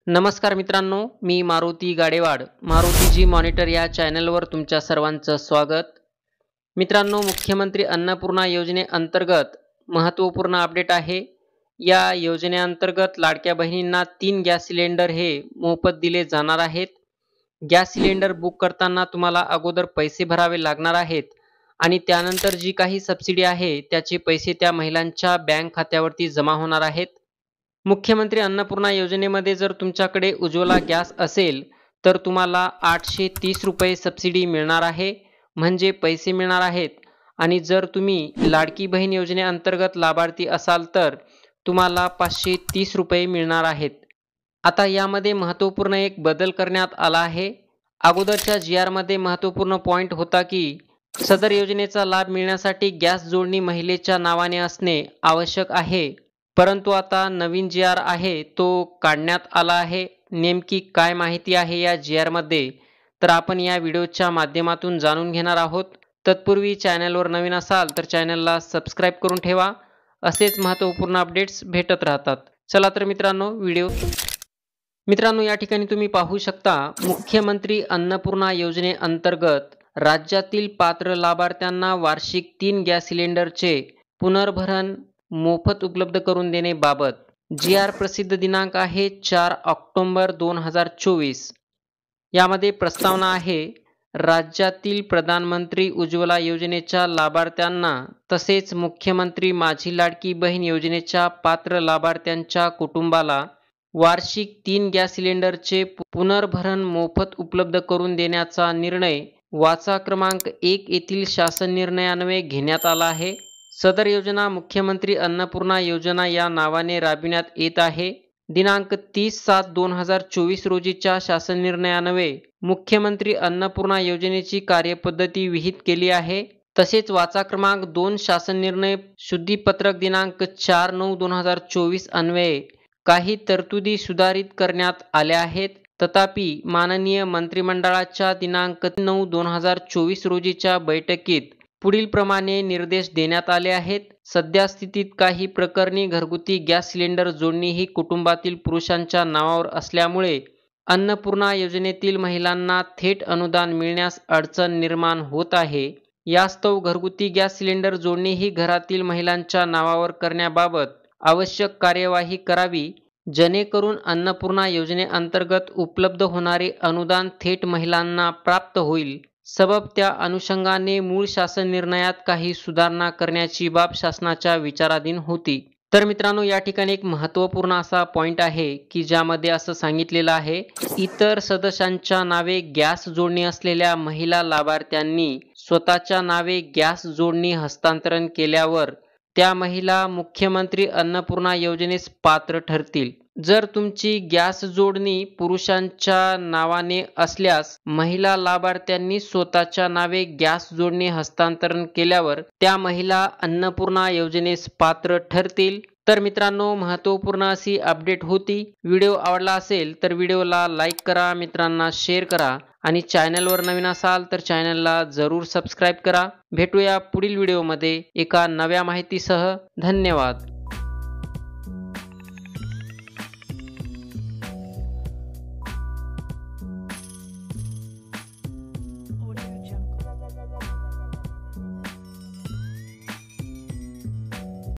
नमस्कार मित्रांनो, मी मारुती गाडेवाड, मारुतीजी मॉनिटर या चॅनलवर तुमच्या सर्वांचं स्वागत. मित्रांनो, मुख्यमंत्री अन्नपूर्णा योजनेअंतर्गत महत्त्वपूर्ण अपडेट आहे. या योजनेअंतर्गत लाडक्या बहिणींना 3 गॅस सिलेंडर हे मोफत दिले जाणार आहेत. गॅस सिलेंडर बुक करताना तुम्हाला अगोदर पैसे भरावे लागणार आहेत आणि त्यानंतर जी काही सबसिडी आहे त्याचे पैसे त्या महिलांच्या बँक खात्यावरती जमा होणार आहेत. मुख्यमंत्री अन्नपूर्णा योजनेमध्ये जर तुमच्याकडे उज्ज्वला गॅस असेल तर तुम्हाला 830 रुपये सबसिडी मिळणार आहे, म्हणजे पैसे मिळणार आहेत. आणि जर तुम्ही लाडकी बहीण योजनेअंतर्गत लाभार्थी असाल तर तुम्हाला 530 रुपये मिळणार आहेत. आता यामध्ये महत्त्वपूर्ण एक बदल करण्यात आला आहे. अगोदरच्या GRमध्ये महत्त्वपूर्ण पॉईंट होता की सदर योजनेचा लाभ मिळण्यासाठी गॅस जोडणी महिलेच्या नावाने असणे आवश्यक आहे. परंतु आता नवीन GR आहे तो काढण्यात आला आहे. नेमकी काय माहिती आहे या GRमध्ये तर आपण या व्हिडिओच्या माध्यमातून जाणून घेणार आहोत. तत्पूर्वी चॅनलवर नवीन असाल तर चॅनलला सबस्क्राईब करून ठेवा. असेच महत्त्वपूर्ण अपडेट्स भेटत राहतात. चला तर मित्रांनो या ठिकाणी तुम्ही पाहू शकता, मुख्यमंत्री अन्नपूर्णा योजनेअंतर्गत राज्यातील पात्र लाभार्थ्यांना वार्षिक 3 गॅस सिलेंडरचे पुनर्भरण मोफत उपलब्ध करून देण्याबाबत GR प्रसिद्ध दिनांक आहे 4 ऑक्टोबर 2024. यामध्ये प्रस्तावना आहे. राज्यातील प्रधानमंत्री उज्ज्वला योजनेच्या लाभार्थ्यांना तसेच मुख्यमंत्री माझी लाडकी बहीण योजनेच्या पात्र लाभार्थ्यांच्या कुटुंबाला वार्षिक 3 गॅस सिलेंडरचे पुनर्भरण मोफत उपलब्ध करून देण्याचा निर्णय वाचा क्रमांक 1 येथील शासन निर्णयान्वये घेण्यात आला आहे. सदर योजना मुख्यमंत्री अन्नपूर्णा योजना या नावाने राबविण्यात येत आहे. दिनांक 30/7/2024 रोजीच्या शासन निर्णयान्वये मुख्यमंत्री अन्नपूर्णा योजनेची कार्यपद्धती विहित केली आहे. तसेच वाचा क्रमांक 2 शासन निर्णय शुद्धीपत्रक दिनांक 4/9/2024 अन्वये काही तरतुदी सुधारित करण्यात आल्या आहेत. तथापि माननीय मंत्रिमंडळाच्या दिनांक 9/2024 रोजीच्या बैठकीत पुढील प्रमाणे निर्देश देण्यात आले आहेत. सध्या स्थितीत काही प्रकरणी घरगुती गॅस सिलेंडर जोडणी ही कुटुंबातील पुरुषांच्या नावावर असल्यामुळे अन्नपूर्णा योजनेतील महिलांना थेट अनुदान मिळण्यास अडचण निर्माण होत आहे. यास्तव घरगुती गॅस सिलेंडर जोडणी ही घरातील महिलांच्या नावावर करण्याबाबत आवश्यक कार्यवाही करावी, जेणेकरून अन्नपूर्णा योजनेअंतर्गत उपलब्ध होणारे अनुदान थेट महिलांना प्राप्त होईल. सबब त्या अनुषंगाने मूळ शासन निर्णयात काही सुधारणा करण्याची बाब शासनाच्या विचाराधीन होती. तर मित्रांनो या ठिकाणी एक महत्त्वपूर्ण असा पॉईंट आहे की ज्यामध्ये असं सांगितलेलं आहे, इतर सदस्यांच्या नावे गॅस जोडणी असलेल्या महिला लाभार्थ्यांनी स्वतःच्या नावे गॅस जोडणी हस्तांतरण केल्यावर त्या महिला मुख्यमंत्री अन्नपूर्णा योजनेस पात्र ठरतील. जर तुमची गॅस जोडणी पुरुषांच्या नावाने असल्यास महिला लाभार्थ्यांनी स्वतःच्या नावे गॅस जोडणी हस्तांतरण केल्यावर त्या महिला अन्नपूर्णा योजनेस पात्र ठरतील. तर मित्रांनो महत्त्वपूर्ण अशी अपडेट होती. व्हिडिओ आवडला असेल तर व्हिडिओला लाईक करा, मित्रांना शेअर करा आणि चॅनलवर नवीन असाल तर चॅनलला जरूर सबस्क्राईब करा. भेटूया पुढील व्हिडिओमध्ये एका नव्या माहितीसह. धन्यवाद.